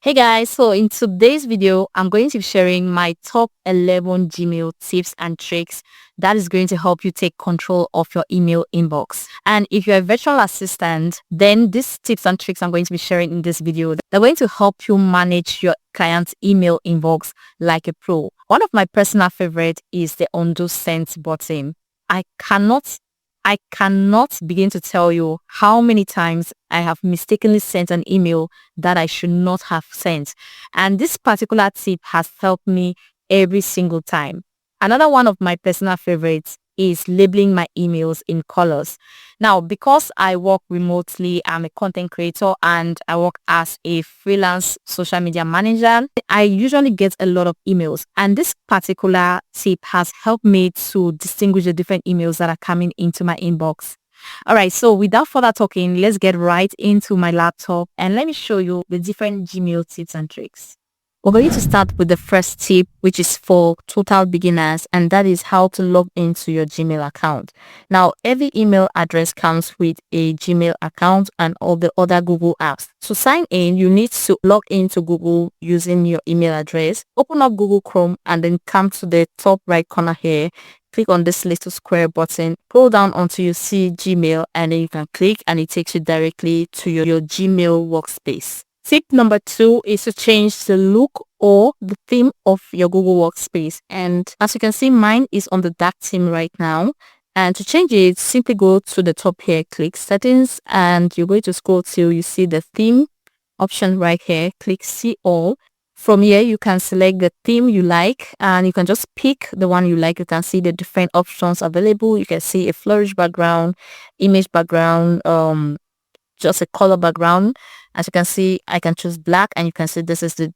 Hey guys, so in today's video, I'm going to be sharing my top 11 Gmail tips and tricks that is going to help you take control of your email inbox. And if you're a virtual assistant, then these tips and tricks I'm going to be sharing in this video, they're going to help you manage your client's email inbox like a pro. One of my personal favorite is the undo sent button. I cannot I cannot begin to tell you how many times I have mistakenly sent an email that I should not have sent. And this particular tip has helped me every single time. Another one of my personal favorites is labeling my emails in colors. Now, because I work remotely, I'm a content creator and I work as a freelance social media manager, I usually get a lot of emails. And this particular tip has helped me to distinguish the different emails that are coming into my inbox. All right, so without further talking, let's get right into my laptop and let me show you the different Gmail tips and tricks. We're going to start with the first tip, which is for total beginners, and that is how to log into your Gmail account. Now, every email address comes with a Gmail account and all the other Google apps. To sign in, you need to log into Google using your email address. Open up Google Chrome and then come to the top right corner here. Click on this little square button, scroll down until you see Gmail, and then you can click and it takes you directly to your Gmail workspace. Tip number 2 is to change the look or the theme of your Google Workspace. And as you can see, mine is on the dark theme right now. And to change it, simply go to the top here, click settings, and you're going to scroll till you see the theme option right here. Click see all. From here, you can select the theme you like and you can just pick the one you like. You can see the different options available. You can see a flourish background, image background, just a color background. As you can see, I can choose black and you can see this is the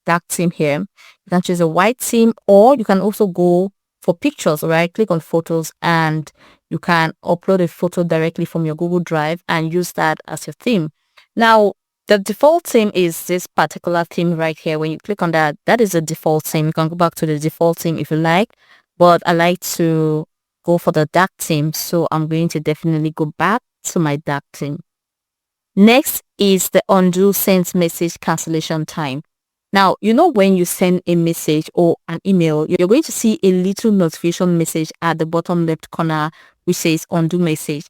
dark theme here. You can choose a white theme or you can also go for pictures, right? Click on photos and you can upload a photo directly from your Google Drive and use that as your theme. Now, the default theme is this particular theme right here. When you click on that, that is the default theme. You can go back to the default theme if you like, but I like to go for the dark theme. So I'm going to definitely go back to my dark theme. Next is the undo sent message cancellation time. Now, you know when you send a message or an email, you're going to see a little notification message at the bottom left corner which says undo message.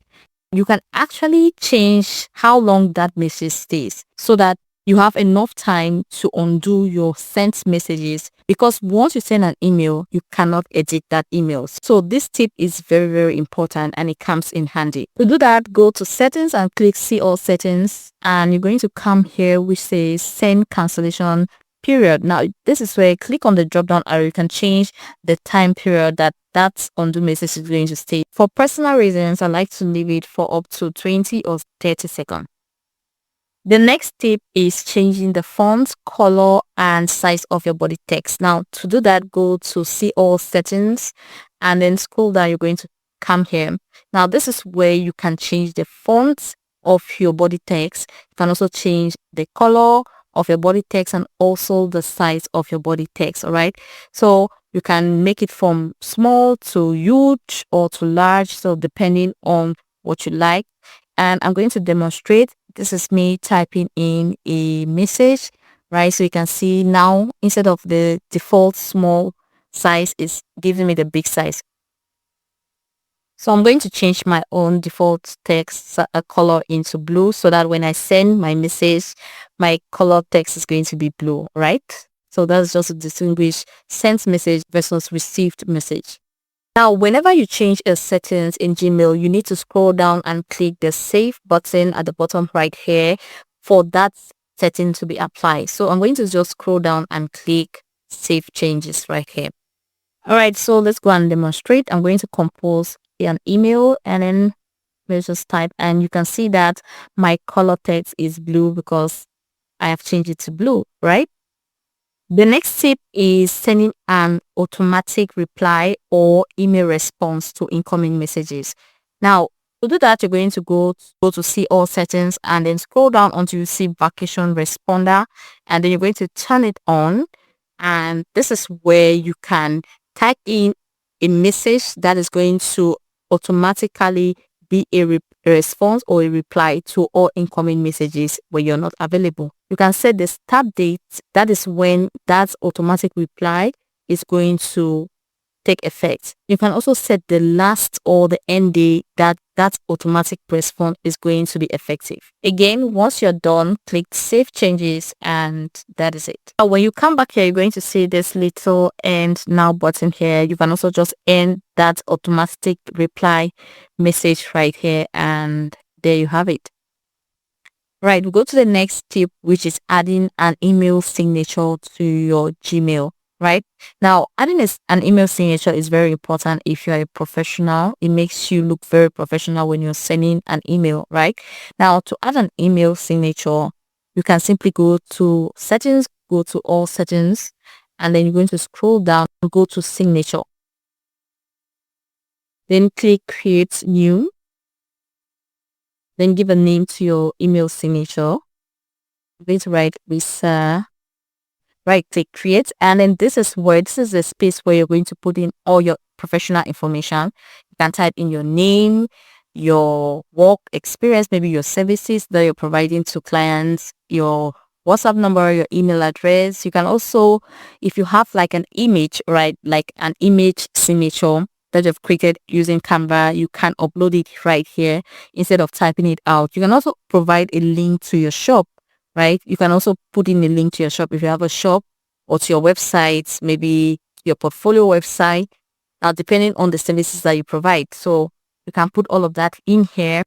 You can actually change how long that message stays so that you have enough time to undo your sent messages, because once you send an email, you cannot edit that email. So this tip is very, very important and it comes in handy. To do that, go to settings and click see all settings, and you're going to come here which says send cancellation period. Now, this is where click on the drop down arrow. You can change the time period that undo message is going to stay. For personal reasons, I like to leave it for up to 20 or 30 seconds. The next tip is changing the font, color, and size of your body text. Now, to do that, go to see all settings and then scroll down. You're going to come here. Now, this is where you can change the font of your body text. You can also change the color of your body text and also the size of your body text. All right. So you can make it from small to huge or to large. So depending on what you like. And I'm going to demonstrate. This is me typing in a message, right? So you can see now instead of the default small size, is giving me the big size. So I'm going to change my own default text color into blue so that when I send my message, my color text is going to be blue, right? So that's just to distinguish sent message versus received message. Now, whenever you change a settings in Gmail, you need to scroll down and click the save button at the bottom right here for that setting to be applied. So I'm going to just scroll down and click save changes right here. All right, so let's go and demonstrate. I'm going to compose an email and then let's just type, and you can see that my color text is blue because I have changed it to blue, right? The next tip is sending an automatic reply or email response to incoming messages. Now, to do that, you're going to go to see all settings and then scroll down until you see vacation responder, and then you're going to turn it on. And this is where you can type in a message that is going to automatically be a response or a reply to all incoming messages when you're not available. you can set the start date. That is when that automatic reply is going to take effect. You can also set the last or the end date that that automatic response is going to be effective. Again, once you're done, click save changes and that is it. Now, when you come back here, you're going to see this little end now button here. You can also just end that automatic reply message right here, and there you have it. Right, we'll go to the next tip, which is adding an email signature to your Gmail. Right now, adding an email signature is very important. If you're a professional, it makes you look very professional when you're sending an email. Right now, to add an email signature, you can simply go to settings, go to all settings, and then you're going to scroll down and go to signature. Then click create new. Then give a name to your email signature. I'm going to write Lisa. Right click create, and then this is the space where you're going to put in all your professional information. You can type in your name, your work experience, maybe your services that you're providing to clients, your WhatsApp number, your email address. You can also, if you have like an image, right, like an image signature that you've created using Canva, you can upload it right here instead of typing it out. You can also provide a link to your shop. Right, you can also put in a link to your shop if you have a shop, or to your website, maybe your portfolio website, depending on the services that you provide. So you can put all of that in here,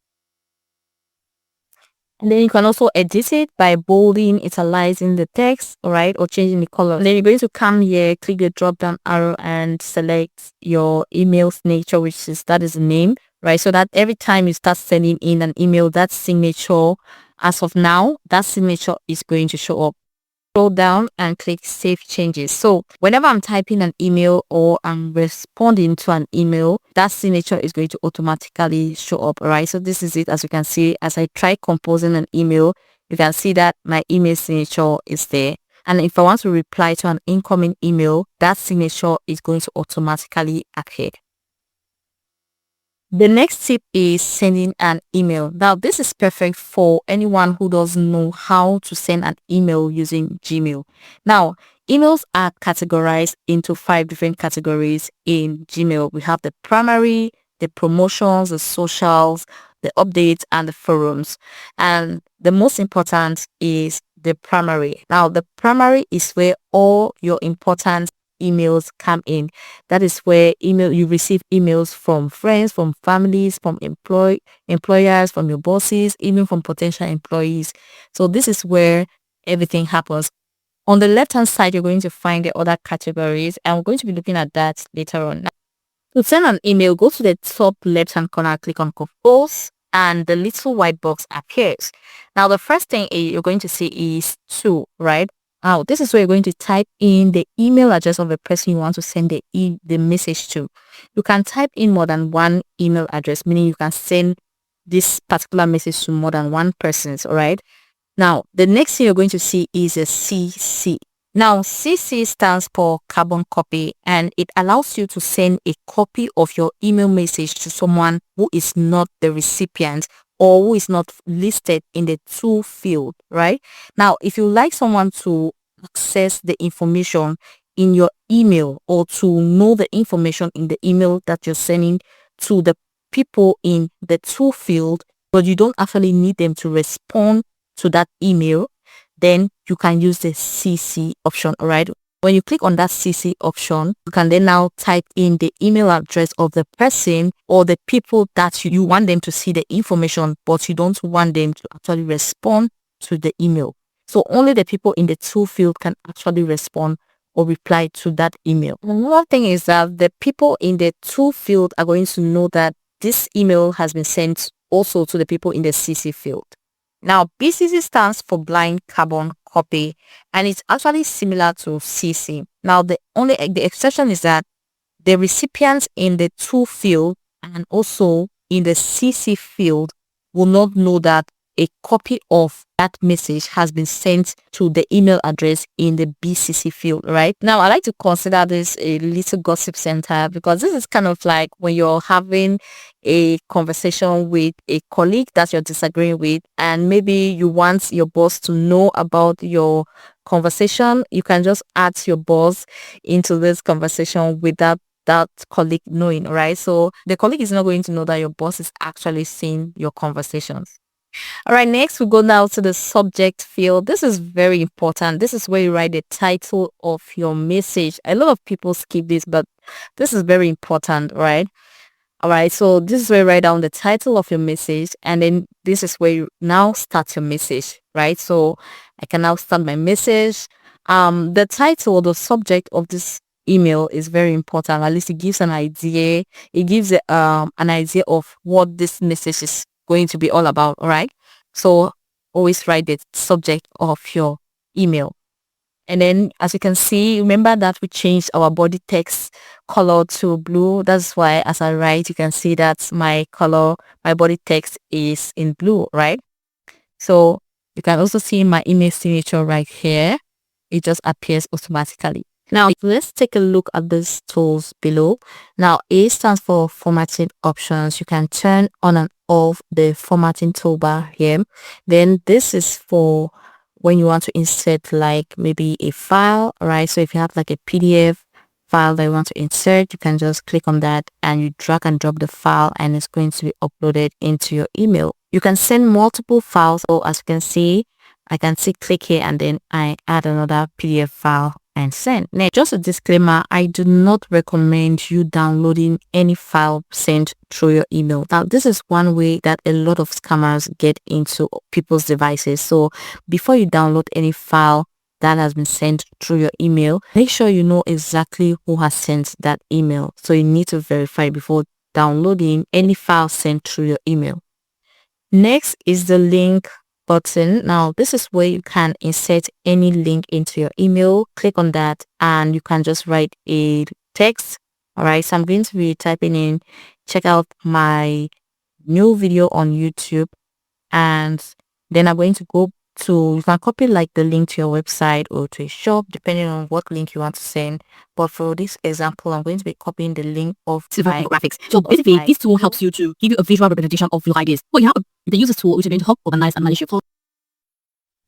and then you can also edit it by bolding, italicizing the text, all right, or changing the color. And then you're going to come here, click the drop down arrow and select your email signature, that is the name, right? So that every time you start sending in an email, that signature, as of now, that signature is going to show up. Scroll down and click save changes. So whenever I'm typing an email or I'm responding to an email, that signature is going to automatically show up. All right, so this is it. As you can see, as I try composing an email, you can see that my email signature is there. And if I want to reply to an incoming email, that signature is going to automatically appear. The next tip is sending an email. Now, this is perfect for anyone who doesn't know how to send an email using Gmail. Now, emails are categorized into 5 different categories in Gmail. We have the primary, the promotions, the socials, the updates, and the forums. And the most important is the primary. Now, the primary is where all your important emails come in. That is where you receive emails from friends, from families, from employers, from your bosses, even from potential employees. So this is where everything happens. On the left hand side, you're going to find the other categories, and we're going to be looking at that later on. Now, to send an email, go to the top left hand corner, click on compose, and the little white box appears. Now, the first thing you're going to see is to, right? Now, this is where you're going to type in the email address of the person you want to send the message to. You can type in more than one email address, meaning you can send this particular message to more than one person, all right? Now, the next thing you're going to see is a CC. Now, CC stands for carbon copy, and it allows you to send a copy of your email message to someone who is not the recipient or who is not listed in the to field, right? Now, if you like someone to access the information in your email or to know the information in the email that you're sending to the people in the to field, but you don't actually need them to respond to that email, then you can use the CC option, all right? When you click on that CC option, you can then now type in the email address of the person or the people that you want them to see the information, but you don't want them to actually respond to the email. So only the people in the to field can actually respond or reply to that email. Another thing is that the people in the to field are going to know that this email has been sent also to the people in the CC field. Now, BCC stands for blind carbon copy, and it's actually similar to CC. Now, the exception is that the recipients in the to field and also in the CC field will not know that a copy of that message has been sent to the email address in the BCC field, right? Now, I like to consider this a little gossip center because this is kind of like when you're having a conversation with a colleague that you're disagreeing with, and maybe you want your boss to know about your conversation. You can just add your boss into this conversation without that colleague knowing, right? So the colleague is not going to know that your boss is actually seeing your conversations. All right, next we go now to the subject field. This is very important. This is where you write the title of your message. A lot of people skip this, but this is very important, right? All right, so this is where you write down the title of your message, and then this is where you now start your message, right? So I can now start my message. The title, the subject of this email is very important. At least it gives an idea. It gives an idea of what this message is going to be all about. All right. So always write the subject of your email. And then as you can see, remember that we changed our body text color to blue. That's why as I write, you can see that my color, my body text is in blue, right? So you can also see my email signature right here. It just appears automatically. Now, let's take a look at these tools below. Now, A stands for formatting options. You can turn on and off the formatting toolbar here. Then this is for when you want to insert like maybe a file, right? So if you have like a PDF file that you want to insert, you can just click on that and you drag and drop the file and it's going to be uploaded into your email. You can send multiple files, or as you can see, I can see click here and then I add another PDF file and send. Now, just a disclaimer, I do not recommend you downloading any file sent through your email. Now, this is one way that a lot of scammers get into people's devices. So before you download any file that has been sent through your email, make sure you know exactly who has sent that email. So you need to verify before downloading any file sent through your email. Next is the link button. Now, this is where you can insert any link into your email. Click on that and you can just write a text. All right, so I'm going to be typing in, check out my new video on YouTube, and then I'm going to go to, you can copy like the link to your website or to a shop depending on what link you want to send. But for this example, I'm going to be copying the link of my graphics. So basically, this tool helps you to give you a visual representation of your ideas. But you can use this tool, which is going to help organize and manage your flow.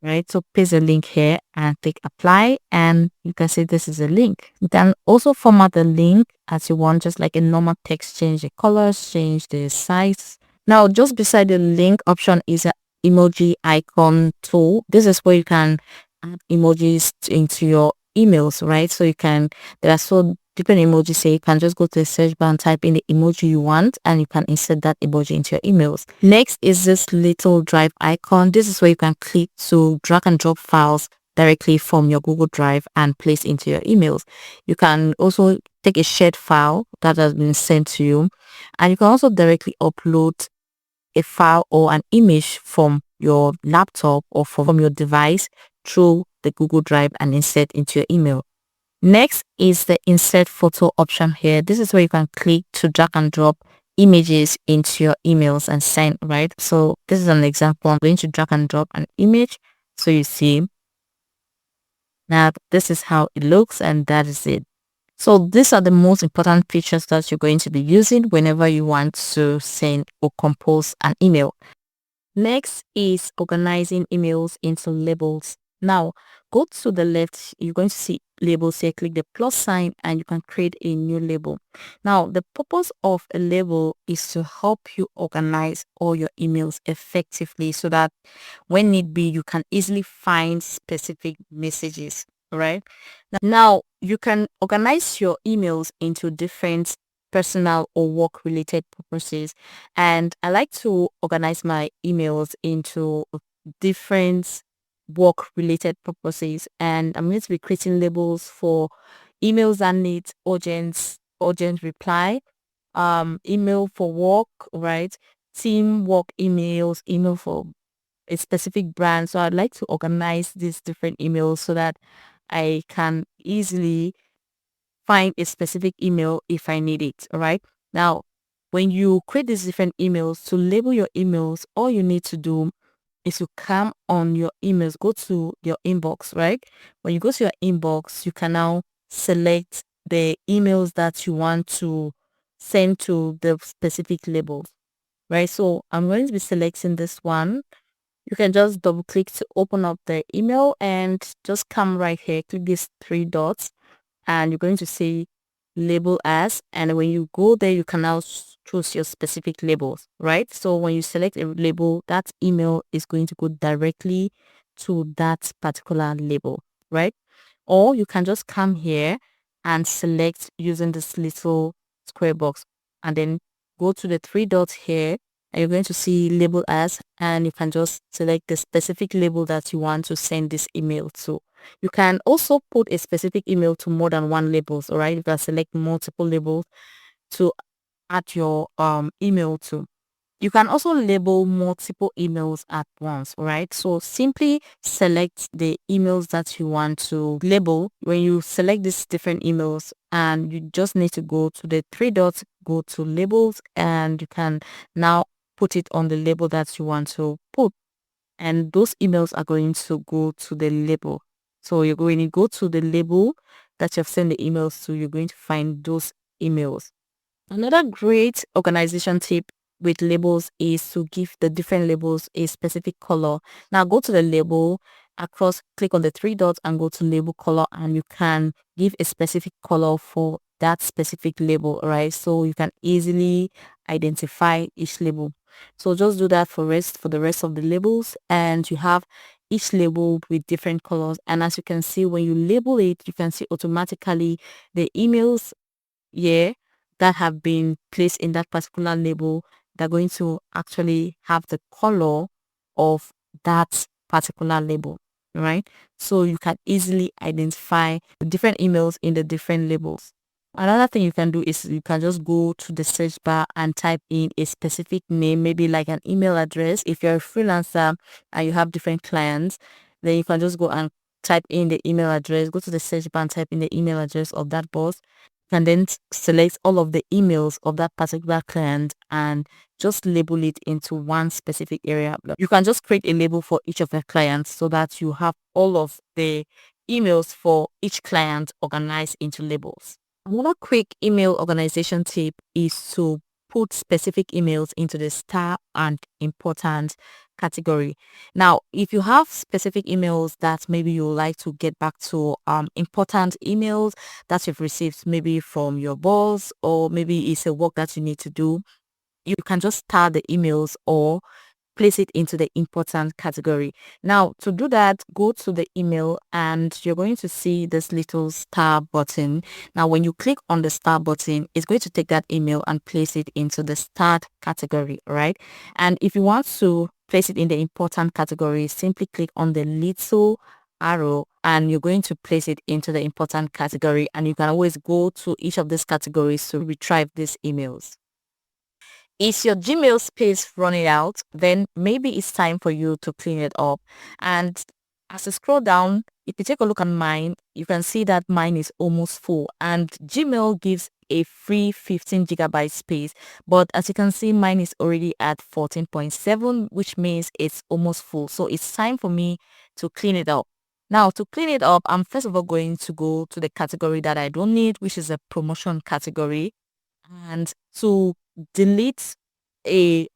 Right, so paste the link here and click apply, and you can see this is a link. You can also format the link as you want, just like a normal text. Change the colors, change the size. Now, just beside the link option is an emoji icon tool. This is where you can add emojis into your emails, right? So you can, there are so different emojis. So you can just go to the search bar and type in the emoji you want, and you can insert that emoji into your emails. Next is this little drive icon. This is where you can click to drag and drop files directly from your Google Drive and place into your emails. You can also take a shared file that has been sent to you, and you can also directly upload a file or an image from your laptop or from your device through the Google Drive and insert into your email. Next is the insert photo option here. This is where you can click to drag and drop images into your emails and send, right? So this is an example. I'm going to drag and drop an image. So you see, now this is how it looks, and that is it. So these are the most important features that you're going to be using whenever you want to send or compose an email. Next is organizing emails into labels. Now, go to the left, you're going to see labels here, click the plus sign and you can create a new label. Now, the purpose of a label is to help you organize all your emails effectively so that when need be, you can easily find specific messages, right? Now, you can organize your emails into different personal or work related purposes, and I like to organize my emails into different work related purposes, and I'm going to be creating labels for emails that need urgent reply, email for work, right, team work emails, email for a specific brand. So I'd like to organize these different emails so that I can easily find a specific email if I need it. All right. Now, when you create these different emails, to label your emails, all you need to do is to come on your emails, go to your inbox, right? When you go to your inbox, you can now select the emails that you want to send to the specific labels, right? So I'm going to be selecting this one. You can just double click to open up the email and just come right here, click these three dots, and you're going to see label as, and when you go there you can now choose your specific labels, right? So when you select a label, that email is going to go directly to that particular label, right? Or you can just come here and select using this little square box, and then go to the three dots here, and you're going to see label as, and you can just select the specific label that you want to send this email to. You can also put a specific email to more than one labels, all right? You can select multiple labels to add your email to. You can also label multiple emails at once, all right? So simply select the emails that you want to label. When you select these different emails, and you just need to go to the three dots, go to labels, and you can now put it on the label that you want to put, and those emails are going to go to the label. So you're going to go to the label that you've sent the emails to, you're going to find those emails. Another great organization tip with labels is to give the different labels a specific color. Now go to the label, across, click on the three dots and go to label color, and you can give a specific color for that specific label, right? So you can easily identify each label. So just do that for the rest of the labels, and you have each label with different colors. And as you can see, when you label it, you can see automatically the emails here that have been placed in that particular label. They're going to actually have the color of that particular label, right? So you can easily identify the different emails in the different labels. Another thing you can do is you can just go to the search bar and type in a specific name, maybe like an email address. If you're a freelancer and you have different clients, then you can just go and type in the email address, go to the search bar and type in the email address of that boss. You can then select all of the emails of that particular client and just label it into one specific area. You can just create a label for each of the clients so that you have all of the emails for each client organized into labels. Another quick email organization tip is to put specific emails into the star and important category. Now, if you have specific emails that maybe you would like to get back to, important emails that you've received maybe from your boss, or maybe it's a work that you need to do, you can just star the emails or place it into the important category. Now, to do that, go to the email and you're going to see this little star button. Now, when you click on the star button, it's going to take that email and place it into the start category, right? And if you want to place it in the important category, simply click on the little arrow and you're going to place it into the important category, and you can always go to each of these categories to retrieve these emails. Is your Gmail space running out? Then maybe it's time for you to clean it up. And as you scroll down, if you take a look at mine, you can see that mine is almost full, and Gmail gives a free 15 gigabyte space. But as you can see, mine is already at 14.7, which means it's almost full. So it's time for me to clean it up. Now, to clean it up, I'm first of all going to go to the category that I don't need, which is a promotion category. And to delete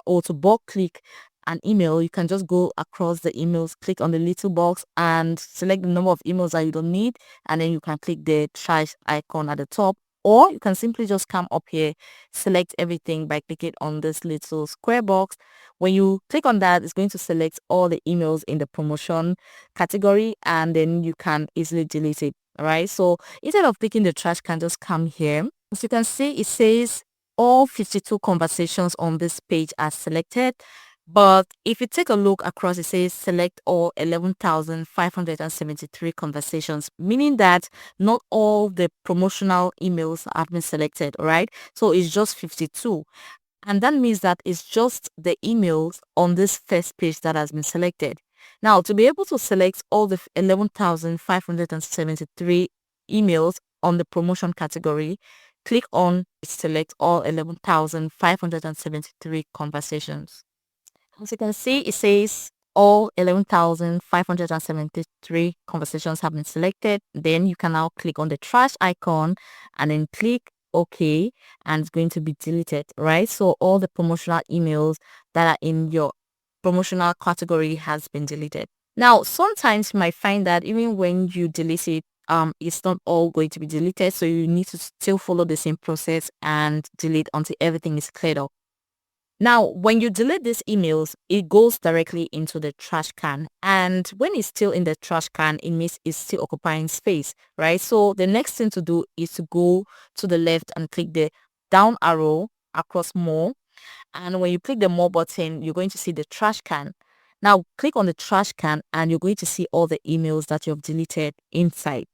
or to bulk click an email, you can just go across the emails, click on the little box and select the number of emails that you don't need, and then you can click the trash icon at the top. Or you can simply just come up here, select everything by clicking on this little square box. When you click on that, it's going to select all the emails in the promotion category, and then you can easily delete it. All right. So instead of clicking the trash can, just come here. As you can see, it says all 52 conversations on this page are selected. But if you take a look across, it says select all 11,573 conversations, meaning that not all the promotional emails have been selected, all right? So it's just 52. And that means that it's just the emails on this first page that has been selected. Now, to be able to select all the 11,573 emails on the promotion category, click on select all 11,573 conversations. As you can see, it says all 11,573 conversations have been selected. Then you can now click on the trash icon and then click OK, and it's going to be deleted, right? So all the promotional emails that are in your promotional category has been deleted. Now, sometimes you might find that even when you delete it, it's not all going to be deleted. So you need to still follow the same process and delete until everything is cleared up. Now, when you delete these emails, it goes directly into the trash can. And when it's still in the trash can, it means it's still occupying space, right? So the next thing to do is to go to the left and click the down arrow across more. And when you click the more button, you're going to see the trash can. Now, click on the trash can and you're going to see all the emails that you've deleted inside.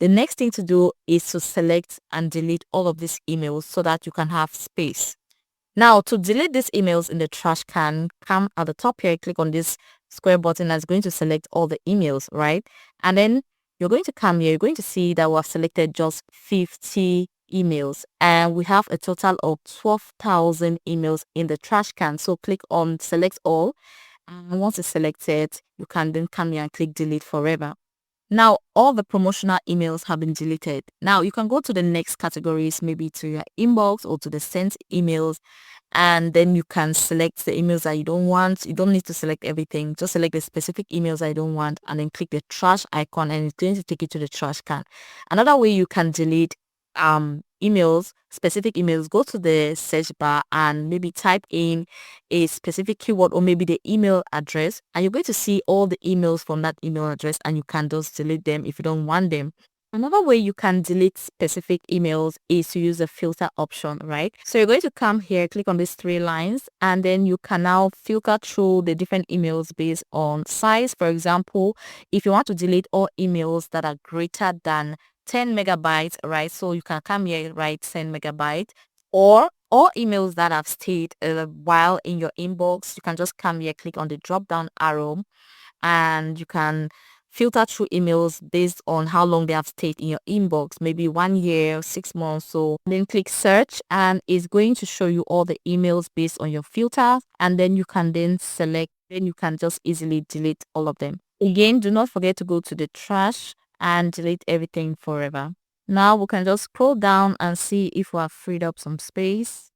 The next thing to do is to select and delete all of these emails so that you can have space. Now, to delete these emails in the trash can, come at the top here, click on this square button that's going to select all the emails, right? And then you're going to come here, you're going to see that we have selected just 50 emails and we have a total of 12,000 emails in the trash can. So click on select all, and once it's selected, you can then come here and click delete forever. Now, all the promotional emails have been deleted. Now, you can go to the next categories, maybe to your inbox or to the sent emails, and then you can select the emails that you don't want. You don't need to select everything. Just select the specific emails that you don't want and then click the trash icon and it's going to take you to the trash can. Another way you can delete emails, specific emails, go to the search bar and maybe type in a specific keyword or maybe the email address, and you're going to see all the emails from that email address and you can just delete them if you don't want them. Another way you can delete specific emails is to use the filter option, right? So you're going to come here, click on these three lines, and then you can now filter through the different emails based on size. For example, if you want to delete all emails that are greater than 10 megabytes, right? So you can come here, write 10 megabytes, or all emails that have stayed a while in your inbox. You can just come here, click on the drop down arrow, and you can filter through emails based on how long they have stayed in your inbox, maybe 1 year, 6 months. So then click search and it's going to show you all the emails based on your filter, and then you can then select, then you can just easily delete all of them. Again, do not forget to go to the trash and delete everything forever. Now we can just scroll down and see if we have freed up some space.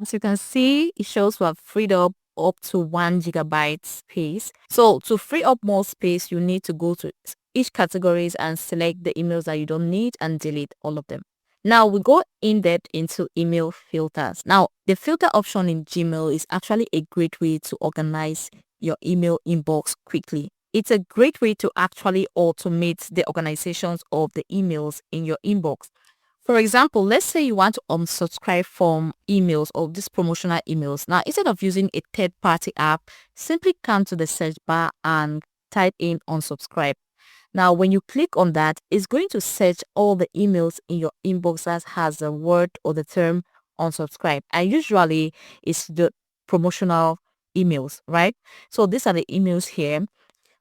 As you can see, it shows we have freed up to 1 gigabyte space. So to free up more space, you need to go to each categories and select the emails that you don't need and delete all of them. Now we go in depth into email filters. Now the filter option in Gmail is actually a great way to organize your email inbox quickly. It's a great way to actually automate the organizations of the emails in your inbox. For example, let's say you want to unsubscribe from emails or these promotional emails. Now, instead of using a third-party app, simply come to the search bar and type in unsubscribe. Now, when you click on that, it's going to search all the emails in your inbox that has the word or the term unsubscribe. And usually, it's the promotional emails, right? So these are the emails here.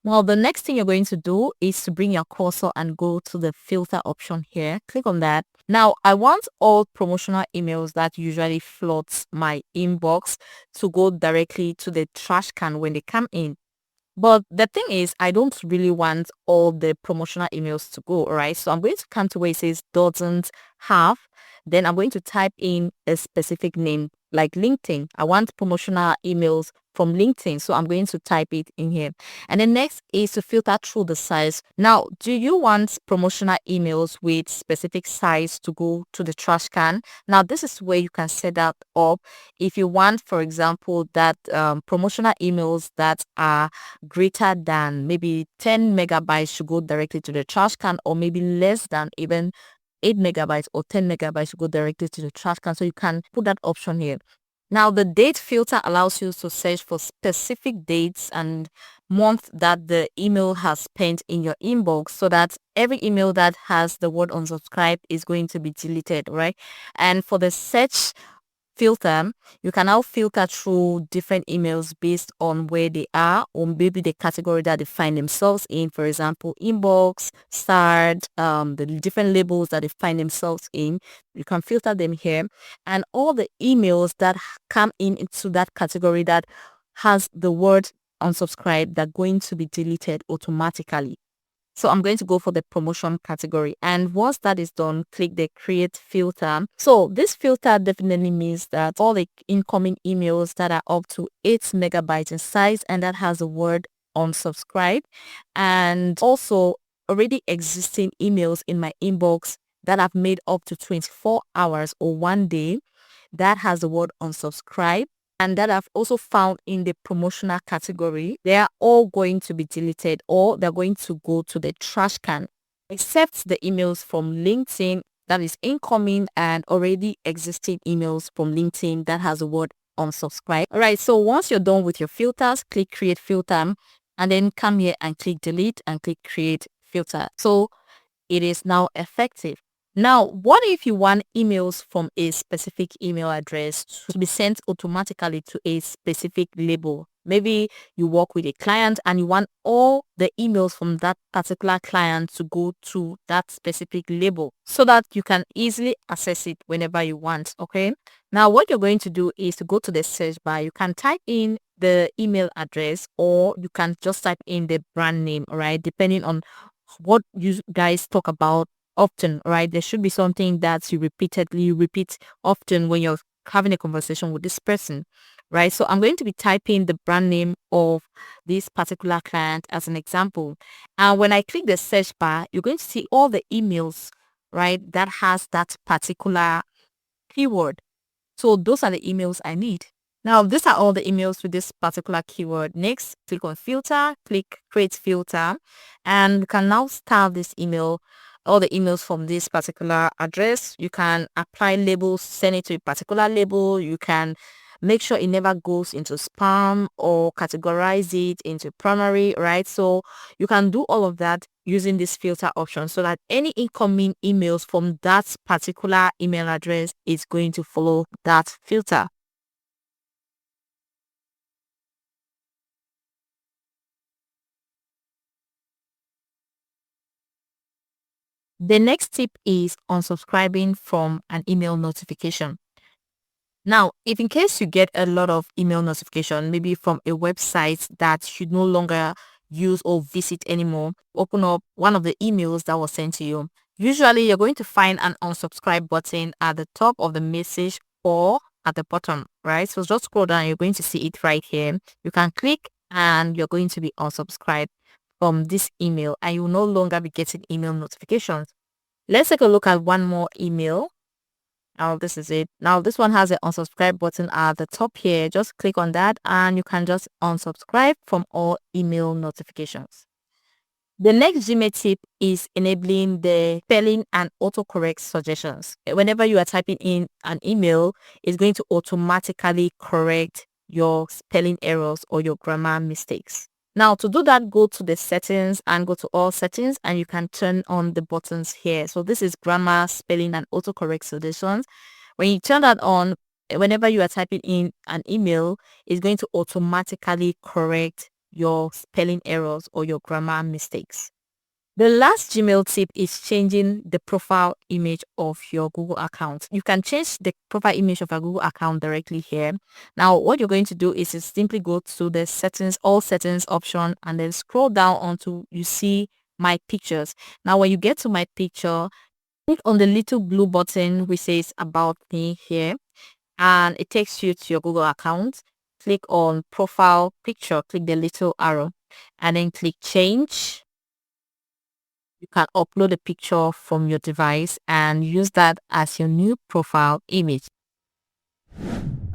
Well, the next thing you're going to do is to bring your cursor and go to the filter option here. Click on that. Now, I want all promotional emails that usually floods my inbox to go directly to the trash can when they come in. But the thing is, I don't really want all the promotional emails to go, right? So I'm going to come to where it says doesn't have. Then I'm going to type in a specific name like LinkedIn. I want promotional emails from LinkedIn. So I'm going to type it in here. And then next is to filter through the size. Now, do you want promotional emails with specific size to go to the trash can? Now, this is where you can set that up. If you want, for example, that promotional emails that are greater than maybe 10 megabytes should go directly to the trash can, or maybe less than even 8 megabytes or 10 megabytes should go directly to the trash can. So you can put that option here. Now, the date filter allows you to search for specific dates and month that the email has spent in your inbox, so that every email that has the word unsubscribe is going to be deleted, right? And for the search filter, you can now filter through different emails based on where they are or maybe the category that they find themselves in. For example, inbox, start, the different labels that they find themselves in. You can filter them here, and all the emails that come into that category that has the word unsubscribe that are going to be deleted automatically. So I'm going to go for the promotion category. And once that is done, click the create filter. So this filter definitely means that all the incoming emails that are up to 8 megabytes in size and that has the word unsubscribe, and also already existing emails in my inbox that I've made up to 24 hours or 1 day that has the word unsubscribe, and that I've also found in the promotional category, they are all going to be deleted or they're going to go to the trash can, except the emails from LinkedIn that is incoming and already existing emails from LinkedIn that has the word unsubscribe. All right, so once you're done with your filters, click create filter and then come here and click delete and click create filter. So it is now effective. Now, what if you want emails from a specific email address to be sent automatically to a specific label? Maybe you work with a client and you want all the emails from that particular client to go to that specific label so that you can easily access it whenever you want. Okay. Now, what you're going to do is to go to the search bar. You can type in the email address or you can just type in the brand name, all right, depending on what you guys talk about often, right? There should be something that you repeatedly repeat often when you're having a conversation with this person, right? So I'm going to be typing the brand name of this particular client as an example. And when I click the search bar, you're going to see all the emails, right, that has that particular keyword. So those are the emails I need. Now, these are all the emails with this particular keyword. Next, click on filter, click create filter, and you can now style this email, all the emails from this particular address. You can apply labels, send it to a particular label. You can make sure it never goes into spam or categorize it into primary, right? So you can do all of that using this filter option so that any incoming emails from that particular email address is going to follow that filter. The next tip is unsubscribing from an email notification. Now, if in case you get a lot of email notification, maybe from a website that you no longer use or visit anymore, open up one of the emails that was sent to you. Usually, you're going to find an unsubscribe button at the top of the message or at the bottom, right? So just scroll down, you're going to see it right here. You can click and you're going to be unsubscribed from this email and you will no longer be getting email notifications. Let's take a look at one more email. Now this is it. Now this one has an unsubscribe button at the top here. Just click on that and you can just unsubscribe from all email notifications. The next Gmail tip is enabling the spelling and autocorrect suggestions. Whenever you are typing in an email, it's going to automatically correct your spelling errors or your grammar mistakes. Now to do that, go to the settings and go to all settings and you can turn on the buttons here. So this is grammar, spelling and autocorrect suggestions. When you turn that on, whenever you are typing in an email, it's going to automatically correct your spelling errors or your grammar mistakes. The last Gmail tip is changing the profile image of your Google account. You can change the profile image of a Google account directly here. Now, what you're going to do is simply go to the settings, all settings option, and then scroll down until you see my pictures. Now, when you get to my picture, click on the little blue button which says about me here, and it takes you to your Google account. Click on profile picture, click the little arrow, and then click change. You can upload a picture from your device and use that as your new profile image.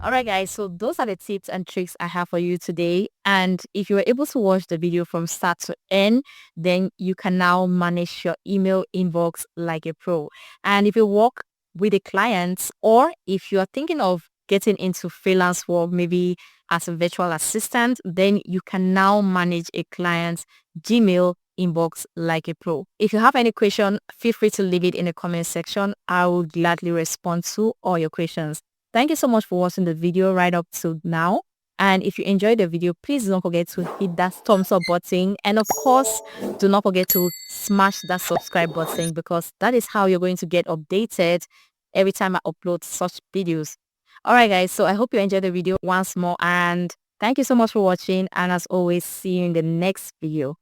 Alright guys, so those are the tips and tricks I have for you today. And if you were able to watch the video from start to end, then you can now manage your email inbox like a pro. And if you work with a client or if you are thinking of getting into freelance work, maybe as a virtual assistant, then you can now manage a client's Gmail inbox like a pro. If you have any question, feel free to leave it in the comment section. I will gladly respond to all your questions. Thank you so much for watching the video right up to now. And if you enjoyed the video, please don't forget to hit that thumbs up button. And of course, do not forget to smash that subscribe button because that is how you're going to get updated every time I upload such videos. Alright guys, so I hope you enjoyed the video once more and Thank you so much for watching, and as always, see you in the next video.